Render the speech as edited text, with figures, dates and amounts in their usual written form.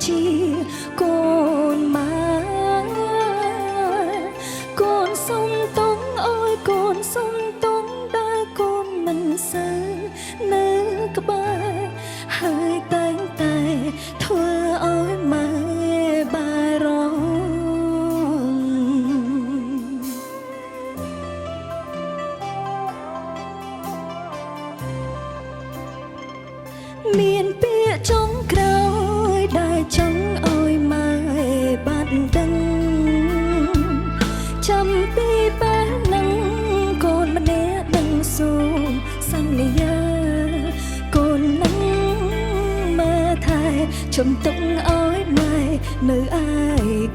ជាកូនម៉ែកូនសុំតុងអើយកូនសុំតុងដែលកូនមិនសូវនៅក្បែរហើយតែងតែធ្វើឲ្យម៉ែបារម្ភមានពាក្យចុងក្រោយដែលចង់ឲ្យម៉ែបាត់ដឹងចាំពីពេលនឹងកូនម្នាក់នឹងសូមសន្យាកូននឹងមើលថែជំទុកឲ្យម៉ែនៅឯ